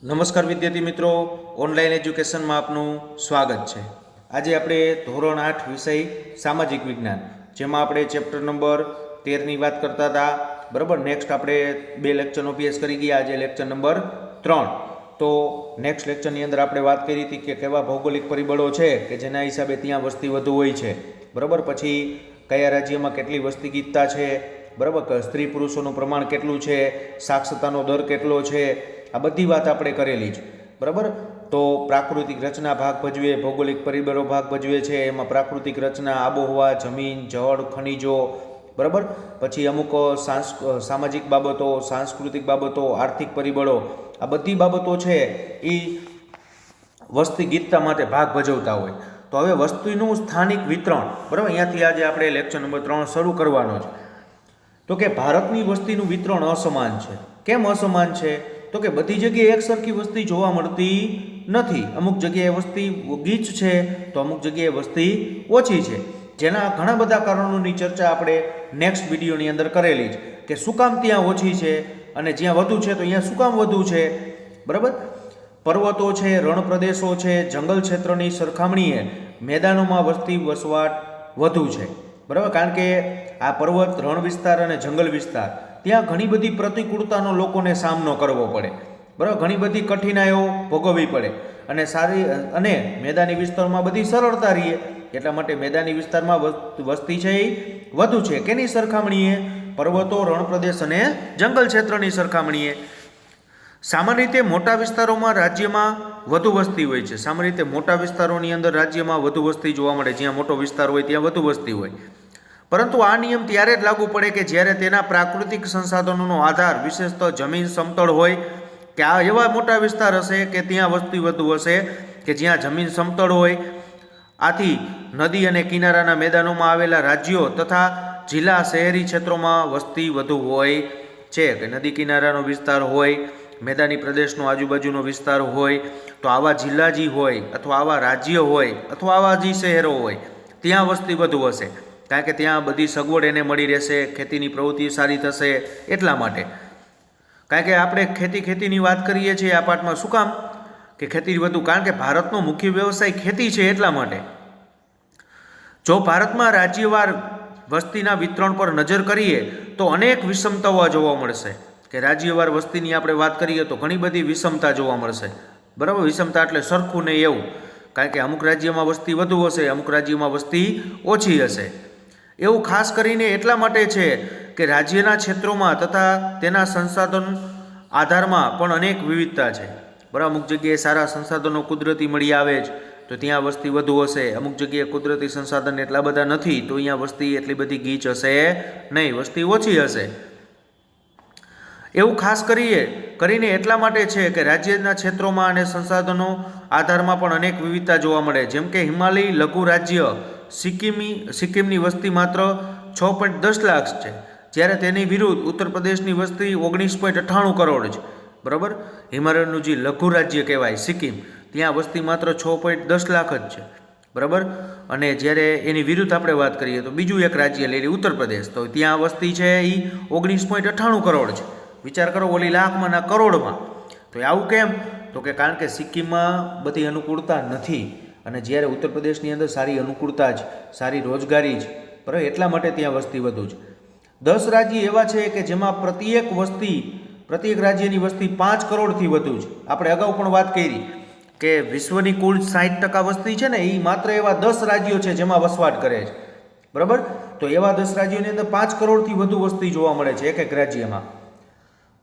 નમસ્કાર વિદ્યાર્થી મિત્રો, ઓનલાઈન એજ્યુકેશનમાં આપનું સ્વાગત છે। આજે આપણે ધોરણ 8 વિષય સામાજિક વિજ્ઞાન, જેમાં આપણે ચેપ્ટર નંબર 13ની વાત કરતા હતા, બરાબર। નેક્સ્ટ આપણે 2 લેક્ચરનો અભ્યાસ કરી ગયા, આજે લેક્ચર નંબર 3। તો નેક્સ્ટ લેક્ચરની અંદર આપણે વાત કરી હતી કે કેવા ભૌગોલિક પરિબળો છે કે જેના હિસાબે ત્યાં વસ્તી વધુ હોય છે, બરાબર। પછી કયા રાજ્યમાં કેટલી વસ્તી ગીતતા છે, બરાબર, સ્ત્રી પુરુષોનું પ્રમાણ કેટલું છે, સાક્ષરતાનો દર કેટલો છે, આ બધી વાત આપણે કરેલી છે, બરાબર। તો પ્રાકૃતિક રચના ભાગ ભજવે, ભૌગોલિક પરિબળો ભાગ ભજવે છે, એમાં પ્રાકૃતિક રચના, આબોહવા, જમીન, જળ, ખનિજો, બરાબર। પછી અમુક સામાજિક બાબતો, સાંસ્કૃતિક બાબતો, આર્થિક પરિબળો, આ બધી બાબતો છે એ વસ્તી ગીતતા માટે ભાગ ભજવતા હોય। તો હવે વસ્તીનું સ્થાનિક વિતરણ, બરાબર, અહીંયાથી આજે આપણે લેક્ચર નંબર 3 શરૂ કરવાનો છે। તો કે ભારતની વસ્તીનું વિતરણ અસમાન છે। કેમ અસમાન છે? તો કે બધી જગ્યાએ એક સરખી વસ્તી જોવા મળતી નથી। અમુક જગ્યાએ વસ્તી ગીચ છે, તો અમુક જગ્યાએ વસ્તી ઓછી છે, જેના ઘણા બધા કારણોની ચર્ચા આપણે નેક્સ્ટ વિડીયોની અંદર કરેલી છે કે શું કામ ત્યાં ઓછી છે અને જ્યાં વધુ છે તો અહીંયા શું કામ વધુ છે, બરાબર। પર્વતો છે, રણ પ્રદેશો છે, જંગલ ક્ષેત્રની સરખામણીએ મેદાનોમાં વસ્તી વસવાટ વધુ છે, બરાબર। કારણ કે આ પર્વત, રણ વિસ્તાર અને જંગલ વિસ્તાર, ત્યાં ઘણી બધી પ્રતિકૂળતાનો લોકોને સામનો કરવો પડે, બરાબર, ઘણી બધી કઠિનાઈઓ ભોગવવી પડે, અને મેદાની વિસ્તારમાં બધી સરળતા રહીએ, એટલા માટે મેદાની વિસ્તારમાં વસ્તી છે એ વધુ છે। કેની સરખામણીએ? પર્વતો, રણ પ્રદેશ અને જંગલ ક્ષેત્રની સરખામણીએ। સામાન્ય રીતે મોટા વિસ્તારોમાં રાજ્યમાં વધુ વસ્તી હોય છે। સામાન્ય રીતે મોટા વિસ્તારોની અંદર રાજ્યમાં વધુ વસ્તી જોવા મળે, જ્યાં મોટો વિસ્તાર હોય ત્યાં વધુ વસ્તી હોય, પરંતુ આ નિયમ ત્યારે જ લાગુ પડે કે જ્યારે તેના પ્રાકૃતિક સંસાધનોનો આધાર વિશેષતઃ જમીન સમતળ હોય, કે આ એવા મોટા વિસ્તાર હશે કે ત્યાં વસ્તી વધુ હશે કે જ્યાં જમીન સમતળ હોય। આથી નદી અને કિનારાના મેદાનોમાં આવેલા રાજ્યો તથા જિલ્લા શહેરી ક્ષેત્રોમાં વસ્તી વધુ હોય છે, કે નદી કિનારાનો વિસ્તાર હોય, મેદાની પ્રદેશનો આજુબાજુનો વિસ્તાર હોય, તો આવા જિલ્લા જે હોય અથવા આવા રાજ્ય હોય અથવા આવા જે શહેરો હોય ત્યાં વસ્તી વધુ હશે, કારણ કે ત્યાં બધી સગવડ એને મળી રહેશે, ખેતીની પ્રવૃત્તિ સારી થશે, એટલા માટે। કારણ કે આપણે ખેતીની વાત કરીએ છીએ આ પાઠમાં, શું કામ કે ખેતી વધુ, કારણ કે ભારતનો મુખ્ય વ્યવસાય ખેતી છે, એટલા માટે। જો ભારતમાં રાજ્યવાર વસ્તીના વિતરણ પર નજર કરીએ તો અનેક વિષમતાઓ જોવા મળશે, કે રાજ્યવાર વસ્તીની આપણે વાત કરીએ તો ઘણી બધી વિષમતા જોવા મળશે, બરાબર। વિષમતા એટલે સરખું નહીં એવું, કારણ કે અમુક રાજ્યમાં વસ્તી વધુ હશે, અમુક રાજ્યમાં વસ્તી ઓછી હશે। એવું ખાસ કરીને એટલા માટે છે કે રાજ્યના ક્ષેત્રોમાં તથા તેના સંસાધન આધારમાં પણ અનેક વિવિધતા છે, બરાબર। અમુક જગ્યાએ સારા સંસાધનો કુદરતી મળી આવે છે તો ત્યાં વસ્તી વધુ હશે, અમુક જગ્યાએ કુદરતી સંસાધન એટલા બધા નથી તો અહીંયા વસ્તી એટલી બધી ગીચ હશે નહીં, વસ્તી ઓછી હશે। એવું ખાસ કરીને એટલા માટે છે કે રાજ્યના ક્ષેત્રોમાં અને સંસાધનો આધારમાં પણ અનેક વિવિધતા જોવા મળે, જેમ કે હિમાલય લઘુ રાજ્ય સિક્કિમની વસ્તી માત્ર 6.10 લાખ છે, જ્યારે તેની વિરુદ્ધ ઉત્તર પ્રદેશની વસ્તી 19.98 કરોડ છે, બરાબર। હિમાલયનું જે લઘુ રાજ્ય કહેવાય સિક્કિમ, ત્યાં વસ્તી માત્ર 6.10 લાખ જ છે, બરાબર। અને જ્યારે એની વિરુદ્ધ આપણે વાત કરીએ તો બીજું એક રાજ્ય લઈ લઈએ ઉત્તર પ્રદેશ, તો ત્યાં વસ્તી છે એ 19.98 કરોડ છે। વિચાર કરો, ઓલી લાખમાં ના કરોડમાં। તો આવું કેમ? તો કે કારણ કે સિક્કિમમાં બધી અનુકૂળતા નથી, અને જ્યારે ઉત્તર પ્રદેશની અંદર સારી અનુકૂળતા છે, સારી રોજગારી છે, બરાબર, એટલા માટે ત્યાં વસ્તી વધુ છે। 10 રાજ્ય એવા છે કે જેમાં પ્રત્યેક રાજ્યની વસ્તી 5 કરોડથી વધુ છે। આપણે અગાઉ પણ વાત કરી કે વિશ્વની કુલ 60% વસ્તી છે ને, એ માત્ર એવા 10 રાજ્યો છે જેમાં વસવાટ કરે છે, બરાબર। તો એવા 10 રાજ્યોની અંદર 5 કરોડથી વધુ વસ્તી જોવા મળે છે એક રાજ્યમાં।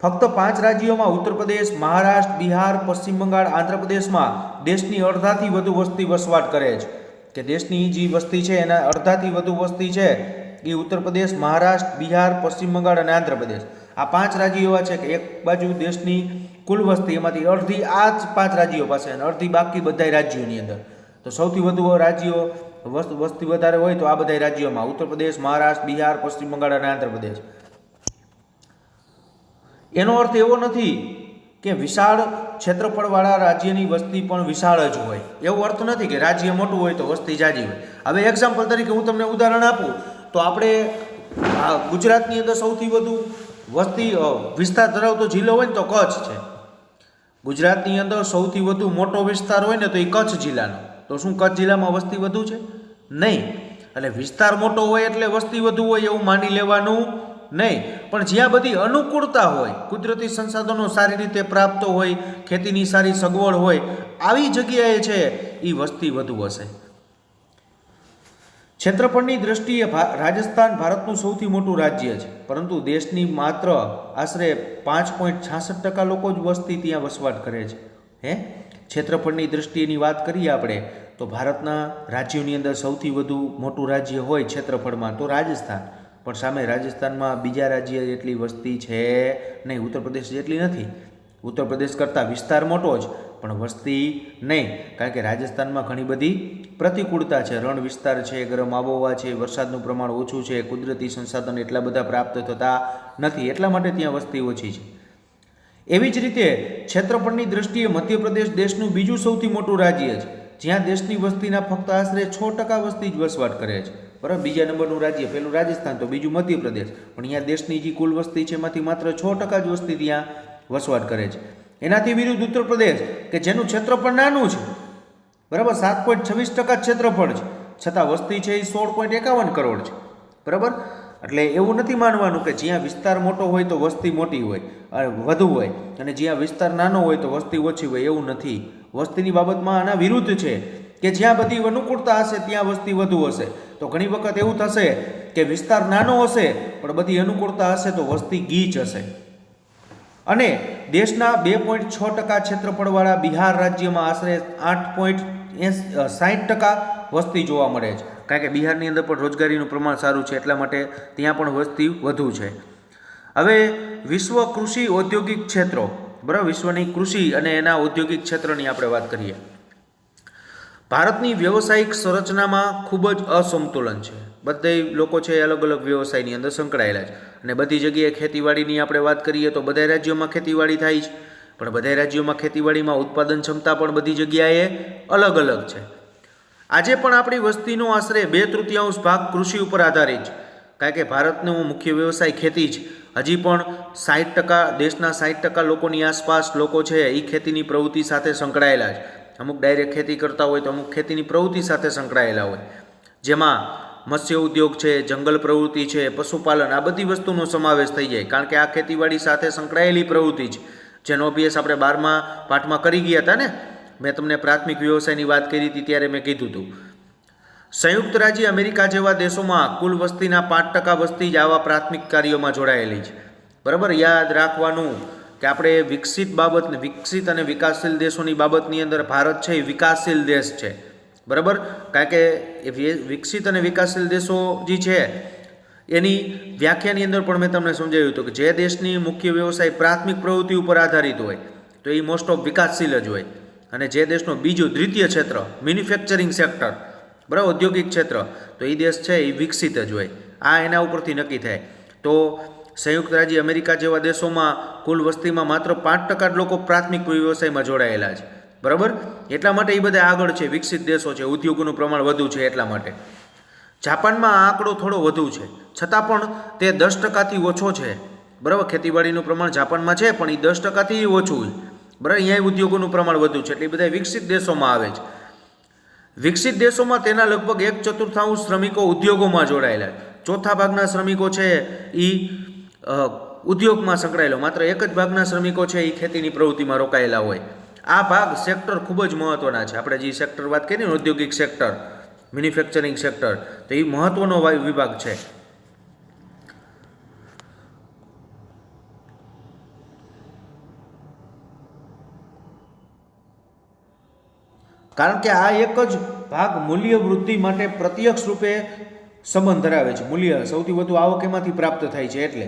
ફક્ત 5 રાજ્યોમાં ઉત્તર પ્રદેશ, મહારાષ્ટ્ર, બિહાર, પશ્ચિમ બંગાળ, આંધ્રપ્રદેશમાં દેશની અડધાથી વધુ વસ્તી વસવાટ કરે છે, કે દેશની જે વસ્તી છે એના અડધાથી વધુ વસ્તી છે એ ઉત્તર પ્રદેશ, મહારાષ્ટ્ર, બિહાર, પશ્ચિમ બંગાળ અને આંધ્રપ્રદેશ, આ 5 રાજ્યો એવા છે કે એક બાજુ દેશની કુલ વસ્તી એમાંથી અડધી આ જ 5 રાજ્યો પાસે અને અડધી બાકી બધા રાજ્યોની અંદર। તો સૌથી વધુ રાજ્યો વસ્તી વધારે હોય તો આ બધા રાજ્યોમાં ઉત્તર પ્રદેશ, મહારાષ્ટ્ર, બિહાર, પશ્ચિમ બંગાળ અને આંધ્રપ્રદેશ। એનો અર્થ એવો નથી કે વિશાળ ક્ષેત્રફળવાળા રાજ્યની વસ્તી પણ વિશાળ જ હોય, એવો અર્થ નથી કે રાજ્ય મોટું હોય તો વસ્તી જાજી હોય। હવે એક્ઝામ્પલ તરીકે હું તમને ઉદાહરણ આપું તો આપણે ગુજરાતની અંદર સૌથી વધુ વસ્તી વિસ્તાર ધરાવતો જિલ્લો હોય ને તો કચ્છ છે, ગુજરાતની અંદર સૌથી વધુ મોટો વિસ્તાર હોય ને તો એ કચ્છ જિલ્લાનો. તો શું કચ્છ જિલ્લામાં વસ્તી વધુ છે? નહીં. એટલે વિસ્તાર મોટો હોય એટલે વસ્તી વધુ હોય એવું માની લેવાનું નહીં. પણ જ્યાં બધી અનુકૂળતા હોય, કુદરતી સંસાધનો સારી રીતે પ્રાપ્ત હોય, ખેતીની સારી સગવડ હોય, આવી જગ્યાએ છે એ વસ્તી વધુ હશે. ક્ષેત્રફળની દ્રષ્ટિએ રાજસ્થાન ભારતનું સૌથી મોટું રાજ્ય છે, પરંતુ દેશની માત્ર આશરે 5.66% લોકો જ વસ્તી ત્યાં વસવાટ કરે છે. ક્ષેત્રફળની દ્રષ્ટિએની વાત કરીએ આપણે તો ભારતના રાજ્યોની અંદર સૌથી વધુ મોટું રાજ્ય હોય ક્ષેત્રફળમાં તો રાજસ્થાન. પણ સામે રાજસ્થાનમાં બીજા રાજ્ય જેટલી વસ્તી છે નહીં, ઉત્તર પ્રદેશ જેટલી નથી. ઉત્તર પ્રદેશ કરતાં વિસ્તાર મોટો જ પણ વસ્તી નહીં, કારણ કે રાજસ્થાનમાં ઘણી બધી પ્રતિકૂળતા છે. રણ વિસ્તાર છે, ગરમ આબોહવા છે, વરસાદનું પ્રમાણ ઓછું છે, કુદરતી સંસાધન એટલા બધા પ્રાપ્ત થતા નથી, એટલા માટે ત્યાં વસ્તી ઓછી છે. એવી જ રીતે ક્ષેત્રફળની દ્રષ્ટિએ મધ્યપ્રદેશ દેશનું બીજું સૌથી મોટું રાજ્ય છે, જ્યાં દેશની વસ્તીના ફક્ત આશરે 6% વસ્તી જ વસવાટ કરે છે. બરાબર, બીજા નંબરનું રાજ્ય પહેલું રાજસ્થાન તો બીજું મધ્યપ્રદેશ, પણ અહીંયા દેશની જે કુલ વસ્તી છે એમાંથી માત્ર 6% જ વસ્તી ત્યાં વસવાટ કરે છે. એનાથી વિરુદ્ધ ઉત્તર પ્રદેશ કે જેનું ક્ષેત્રફળ નાનું છે, બરાબર, 7.26% ક્ષેત્રફળ છે, છતાં વસ્તી છે એ 16.51 કરોડ છે. બરાબર, એટલે એવું નથી માનવાનું કે જ્યાં વિસ્તાર મોટો હોય તો વસ્તી મોટી હોય વધુ હોય અને જ્યાં વિસ્તાર નાનો હોય તો વસ્તી ઓછી હોય, એવું નથી. વસ્તીની બાબતમાં આના વિરુદ્ધ છે કે જ્યાં બધી અનુકૂળતા હશે ત્યાં વસ્તી વધુ હશે. તો ઘણી વખત એવું થશે કે વિસ્તાર નાનો હશે પણ બધી અનુકૂળતા હશે તો વસ્તી ગીચ હશે. અને દેશના 2.6% ક્ષેત્રફળવાળા બિહાર રાજ્યમાં આશરે 8.60% વસ્તી જોવા મળે છે, કારણ કે બિહારની અંદર પણ રોજગારીનું પ્રમાણ સારું છે, એટલા માટે ત્યાં પણ વસ્તી વધુ છે. હવે વિશ્વ કૃષિ ઔદ્યોગિક ક્ષેત્રો, બરાબર, વિશ્વની કૃષિ અને એના ઔદ્યોગિક ક્ષેત્રની આપણે વાત કરીએ. ભારતની વ્યવસાયિક સંરચનામાં ખૂબ જ અસમતુલન છે. બધે લોકો છે અલગ અલગ વ્યવસાયની અંદર સંકળાયેલા છે અને બધી જગ્યાએ ખેતીવાડીની આપણે વાત કરીએ તો બધા રાજ્યોમાં ખેતીવાડી થાય છે, પણ બધા રાજ્યોમાં ખેતીવાડીમાં ઉત્પાદન ક્ષમતા પણ બધી જગ્યાએ અલગ અલગ છે. આજે પણ આપણી વસ્તીનો આશરે 2/3 ભાગ કૃષિ ઉપર આધારિત છે, કારણ કે ભારતનો મુખ્ય વ્યવસાય ખેતી છે. હજી પણ 60% દેશના 60% લોકોની આસપાસ લોકો છે એ ખેતીની પ્રવૃત્તિ સાથે સંકળાયેલા છે. અમુક ડાયરેક્ટ ખેતી કરતા હોય તો અમુક ખેતીની પ્રવૃત્તિ સાથે સંકળાયેલા હોય, જેમાં મત્સ્ય ઉદ્યોગ છે, જંગલ પ્રવૃત્તિ છે, પશુપાલન, આ બધી વસ્તુનો સમાવેશ થઈ જાય, કારણ કે આ ખેતીવાડી સાથે સંકળાયેલી પ્રવૃત્તિ છે, જેનો અભ્યાસ આપણે 12મા પાઠમાં કરી ગયા હતા ને. મેં તમને પ્રાથમિક વ્યવસાયની વાત કરી હતી ત્યારે મેં કીધું હતું. સંયુક્ત રાજ્ય અમેરિકા જેવા દેશોમાં કુલ વસ્તીના 5% વસ્તી જ આવા પ્રાથમિક કાર્યોમાં જોડાયેલી છે. બરાબર, યાદ રાખવાનું કે આપણે વિકસિત અને વિકાસશીલ દેશોની બાબતની અંદર ભારત છે એ વિકાસશીલ દેશ છે. બરાબર, કારણ કે વિકસિત અને વિકાસશીલ દેશો જે છે એની વ્યાખ્યાની અંદર પણ મેં તમને સમજાવ્યું હતું કે જે દેશની મુખ્ય વ્યવસાય પ્રાથમિક પ્રવૃત્તિ ઉપર આધારિત હોય તો એ મોસ્ટ ઓફ વિકાસશીલ જ હોય, અને જે દેશનો બીજું દ્વિતીય ક્ષેત્ર મેન્યુફેક્ચરિંગ સેક્ટર, બરાબર, ઔદ્યોગિક ક્ષેત્ર, તો એ દેશ છે એ વિકસિત જ હોય. આ એના ઉપરથી નક્કી થાય. તો સંયુક્ત રાજ્ય અમેરિકા જેવા દેશોમાં કુલ વસ્તીમાં માત્ર 5% જ લોકો પ્રાથમિક વ્યવસાયમાં જોડાયેલા છે. બરાબર, એટલા માટે એ બધા આગળ છે, વિકસિત દેશો છે, ઉદ્યોગોનું પ્રમાણ વધુ છે એટલા માટે. જાપાનમાં આ આંકડો થોડો વધુ છે, છતાં પણ તે 10%થી ઓછો છે. બરાબર, ખેતીવાડીનું પ્રમાણ જાપાનમાં છે પણ એ 10%થી ઓછું છે. બરાબર, અહીંયા ઉદ્યોગોનું પ્રમાણ વધુ છે, એટલે એ બધા વિકસિત દેશોમાં આવે છે. વિકસિત દેશોમાં તેના લગભગ 1/4 શ્રમિકો ઉદ્યોગોમાં જોડાયેલા, ચોથા ભાગના શ્રમિકો છે એ ઉદ્યોગમાં સંકળાયેલો, માત્ર 1 જ ભાગના શ્રમિકો છે એ ખેતીની પ્રવૃત્તિમાં રોકાયેલા હોય. આ ભાગ સેક્ટર ખૂબ જ મહત્વના છે. આપણે જે સેક્ટર વાત કરીએ ને, ઔદ્યોગિક સેક્ટર, મેન્યુફેક્ચરિંગ સેક્ટર, તો એ મહત્વનો વિભાગ છે. કારણ કે આ એક જ ભાગ મૂલ્ય વૃદ્ધિ માટે પ્રત્યક્ષ રૂપે સંબંધ ધરાવે છે. મૂલ્ય સૌથી વધુ આવક એમાંથી પ્રાપ્ત થાય છે, એટલે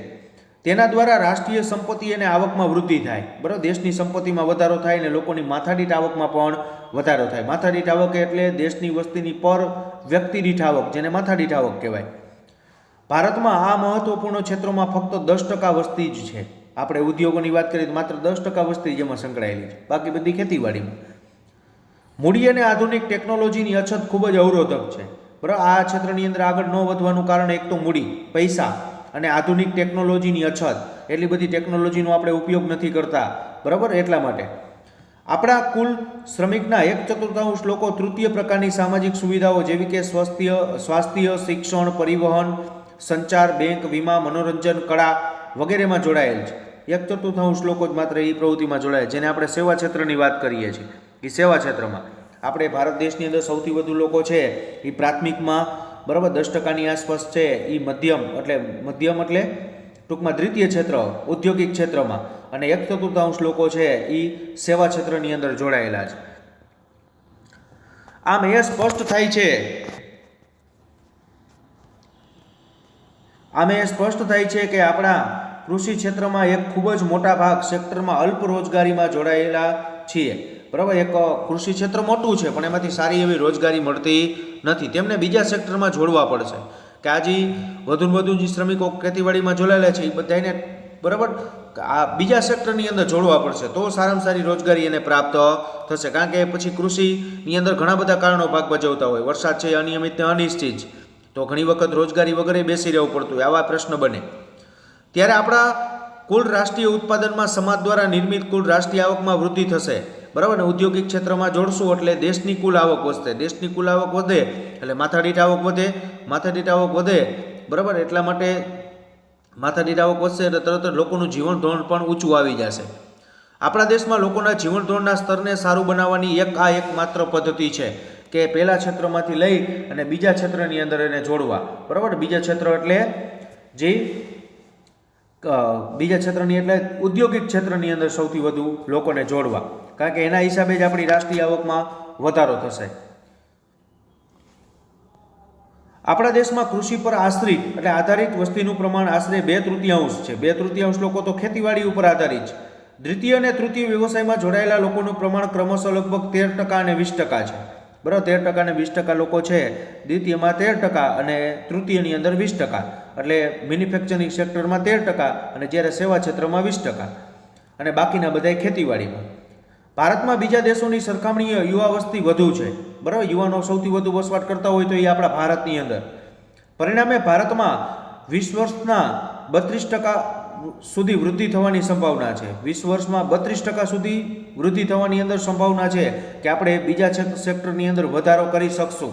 તેના દ્વારા રાષ્ટ્રીય સંપત્તિ અને આવકમાં વૃદ્ધિ થાય. બરાબર, દેશની સંપત્તિમાં વધારો થાય અને લોકોની માથાદીઠ આવકમાં પણ વધારો થાય. માથાદીઠ આવક એટલે દેશની વસ્તીની પર વ્યક્તિ દીઠ આવક, જેને માથાદીઠ આવક કહેવાય. ભારતમાં આ મહત્વપૂર્ણ ક્ષેત્રોમાં ફક્ત 10% વસ્તી જ છે. આપણે ઉદ્યોગોની વાત કરીએ તો માત્ર 10% વસ્તી જેમાં સંકળાયેલી છે, બાકી બધી ખેતીવાડીમાં. મૂડી અને આધુનિક ટેકનોલોજીની અછત ખૂબ જ અવરોધક છે. બરાબર, આ ક્ષેત્રની અંદર આગળ ન વધવાનું કારણ એક તો મૂડી, પૈસા અને આધુનિક ટેકનોલોજીની અછત. એટલી બધી ટેકનોલોજીનો આપણે ઉપયોગ નથી કરતા, બરાબર, એટલા માટે. આપણા કુલ શ્રમિકના 1/4 લોકો તૃતીય પ્રકારની સામાજિક સુવિધાઓ જેવી કે સ્વાસ્થ્ય, શિક્ષણ, પરિવહન, સંચાર, બેંક, વીમા, મનોરંજન, કળા વગેરેમાં જોડાયેલ છે. 1/4 લોકો જ માત્ર એ પ્રવૃત્તિમાં જોડાય, જેને આપણે સેવા ક્ષેત્રની વાત કરીએ છીએ. એ સેવા ક્ષેત્રમાં આપણે ભારત દેશની અંદર સૌથી વધુ લોકો છે એ પ્રાથમિકમાં, બરાબર, 10% આસપાસ છે. એ મધ્યમ એટલે ટૂંકમાં દ્વિતીય ક્ષેત્ર, ઔદ્યોગિક ક્ષેત્રમાં, અને 1/4 લોકો છે એ સેવા ક્ષેત્રની અંદર જોડાયેલા છે. આમ એ સ્પષ્ટ થાય છે કે આપણા કૃષિ ક્ષેત્રમાં એક ખૂબ જ મોટા ભાગ સેક્ટરમાં અલ્પ રોજગારીમાં જોડાયેલા છીએ. બરાબર, એક કૃષિ ક્ષેત્ર મોટું છે પણ એમાંથી સારી એવી રોજગારી મળતી નથી. તેમને બીજા સેક્ટરમાં જોડવા પડશે કે આજે વધુ જે શ્રમિકો ખેતીવાડીમાં જોડાયેલા છે એ બધાને, બરાબર, આ બીજા સેક્ટરની અંદર જોડવા પડશે તો સારામાં સારી રોજગારી એને પ્રાપ્ત થશે. કારણ કે પછી કૃષિની અંદર ઘણા બધા કારણો ભાગ ભજવતા હોય. વરસાદ છે અનિયમિત ને અનિશ્ચિત, તો ઘણી વખત રોજગારી વગેરે બેસી રહેવું પડતું હોય. આવા પ્રશ્ન બને ત્યારે આપણા કુલ રાષ્ટ્રીય ઉત્પાદનમાં સમાજ દ્વારા નિર્મિત કુલ રાષ્ટ્રીય આવકમાં વૃદ્ધિ થશે. બરાબર ને, ઔદ્યોગિક ક્ષેત્રમાં જોડશું એટલે દેશની કુલ આવક વધશે. દેશની કુલ આવક વધે એટલે માથાદીઠ આવક વધે. બરાબર, એટલા માટે માથાદીઠ આવક વધશે એટલે તરત જ લોકોનું જીવન ધોરણ પણ ઊંચું આવી જશે. આપણા દેશમાં લોકોના જીવન ધોરણના સ્તરને સારું બનાવવાની એક માત્ર પદ્ધતિ છે કે પહેલા ક્ષેત્રમાંથી લઈ અને બીજા ક્ષેત્રની અંદર એને જોડવા. બરાબર, બીજા ક્ષેત્ર એટલે ઔદ્યોગિક ક્ષેત્રની અંદર સૌથી વધુ લોકોને જોડવા, કારણ કે એના હિસાબે જ આપણી રાષ્ટ્રીય આવકમાં વધારો થશે. આપણા દેશમાં કૃષિ પર આધારિત વસ્તીનું પ્રમાણ આશરે 2/3 છે. 2/3 લોકો તો ખેતીવાડી ઉપર આધારિત છે. દ્વિતીય અને તૃતીય વ્યવસાયમાં જોડાયેલા લોકોનું પ્રમાણ ક્રમશઃ લગભગ 13% અને 20% છે. બરાબર, 13% અને 20% લોકો છે. દ્વિતીયમાં 13% અને તૃતીયની અંદર 20%. એટલે મેન્યુફેક્ચરિંગ સેક્ટરમાં 13% અને જ્યારે સેવા ક્ષેત્રમાં 20%, અને બાકીના બધા ખેતીવાડીમાં. ભારતમાં બીજા દેશોની સરખામણીએ યુવા વસ્તી વધુ છે. બરાબર, યુવાનો સૌથી વધુ વસવાટ કરતા હોય તો એ આપણા ભારતની અંદર. પરિણામે ભારતમાં 20 વર્ષના 32% સુધી વૃદ્ધિ થવાની સંભાવના છે. 20 વર્ષમાં 32% સુધી વૃદ્ધિ થવાની અંદર સંભાવના છે કે આપણે બીજા સેક્ટરની અંદર વધારો કરી શકશું.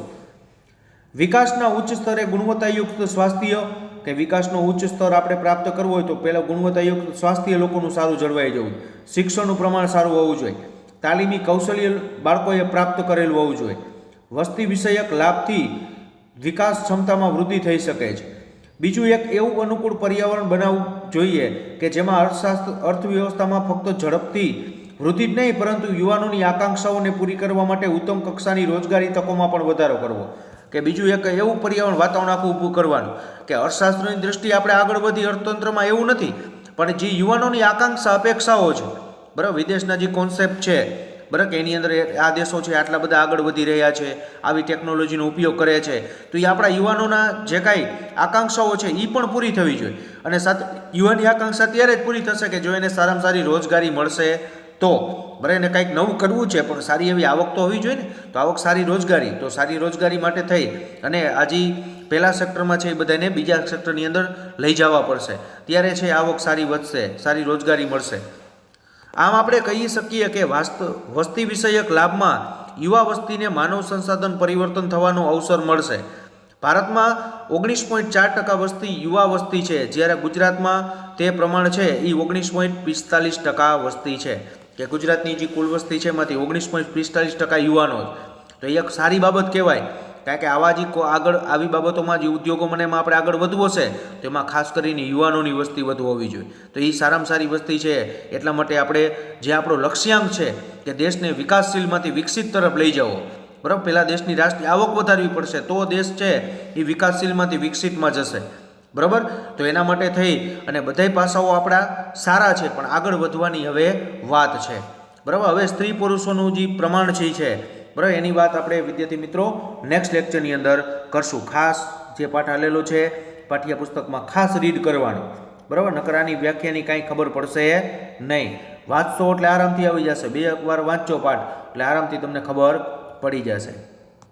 વિકાસના ઉચ્ચ સ્તરે ગુણવત્તાયુક્ત સ્વાસ્થ્ય, કે વિકાસનો ઉચ્ચ સ્તર આપણે પ્રાપ્ત કરવો હોય તો પહેલાં ગુણવત્તાયુક્ત સ્વાસ્થ્ય લોકોનું સારું જળવાઈ જવું. શિક્ષણનું પ્રમાણ સારું હોવું જોઈએ. તાલીમી કૌશલ્ય બાળકોએ પ્રાપ્ત કરેલું હોવું જોઈએ. વસ્તી વિષયક લાભથી વિકાસ ક્ષમતામાં વૃદ્ધિ થઈ શકે છે. બીજું, એક એવું અનુકૂળ પર્યાવરણ બનાવવું જોઈએ કે જેમાં અર્થવ્યવસ્થામાં ફક્ત ઝડપથી વૃદ્ધિ જ નહીં પરંતુ યુવાનોની આકાંક્ષાઓને પૂરી કરવા માટે ઉત્તમ કક્ષાની રોજગારી તકોમાં પણ વધારો કરવો. કે બીજું એક એવું વાતાવરણ આખું ઊભું કરવાનું કે અર્થશાસ્ત્રની દૃષ્ટિએ આપણે આગળ વધી અર્થતંત્રમાં એવું નથી, પણ જે યુવાનોની આકાંક્ષા અપેક્ષાઓ છે, બરાબર, વિદેશના જે કોન્સેપ્ટ છે, બરાબર, કે એની અંદર આ દેશો છે આટલા બધા આગળ વધી રહ્યા છે, આવી ટેકનોલોજીનો ઉપયોગ કરે છે, તો એ આપણા યુવાનોના જે કાંઈ આકાંક્ષાઓ છે એ પણ પૂરી થવી જોઈએ. અને સાથે યુવાની આકાંક્ષા ત્યારે જ પૂરી થશે કે જો એને સારામાં સારી રોજગારી મળશે તો. બરાબર, એને કંઈક નવું કરવું છે પણ સારી એવી આવક તો હોવી જોઈએ ને. તો આવક, સારી રોજગારી માટે થઈ અને આજે પહેલા સેક્ટરમાં છે એ બધાને બીજા સેક્ટરની અંદર લઈ જવા પડશે. ત્યારે છે આવક સારી વધશે, સારી રોજગારી મળશે. આમ આપણે કહી શકીએ કે વસ્તી વિષયક લાભમાં યુવા વસ્તીને માનવ સંસાધન પરિવર્તન થવાનો અવસર મળશે. ભારતમાં 19.4% વસ્તી યુવા વસ્તી છે, જ્યારે ગુજરાતમાં તે પ્રમાણ છે એ 19.45% વસ્તી છે. કે ગુજરાતની જે કુલ વસ્તી છે એમાંથી 19.45% યુવાનો છે. તો એ એક સારી બાબત કહેવાય, કારણ કે આવી બાબતોમાં જે ઉદ્યોગોમાં એમાં આપણે આગળ વધવું હશે તો એમાં ખાસ કરીને યુવાનોની વસ્તી વધુ હોવી જોઈએ. તો એ સારામાં સારી વસ્તી છે. એટલા માટે આપણે જે આપણો લક્ષ્યાંક છે કે દેશને વિકાસશીલમાંથી વિકસિત તરફ લઈ જવો, બરાબર, પહેલાં દેશની રાષ્ટ્રીય આવક વધારવી પડશે તો દેશ છે એ વિકાસશીલમાંથી વિકસિતમાં જશે. બરાબર, તો એના માટે થઈ અને બધાય પાસાઓ આપણા સારા છે પણ આગળ વધવાની હવે વાત છે. બરાબર, હવે સ્ત્રી પુરુષોનું જે પ્રમાણ છે, બરાબર, એની વાત આપણે વિદ્યાર્થી મિત્રો નેક્સ્ટ લેક્ચરની અંદર કરશું. ખાસ જે પાઠ આલેલો છે પાઠ્યપુસ્તકમાં ખાસ રીડ કરવાનું, બરાબર, નકર આની વ્યાખ્યાની કાંઈ ખબર પડશે નહીં. વાંચશો એટલે આરામથી આવી જશે. 2 વાર વાંચજો પાઠ એટલે આરામથી તમને ખબર પડી જશે.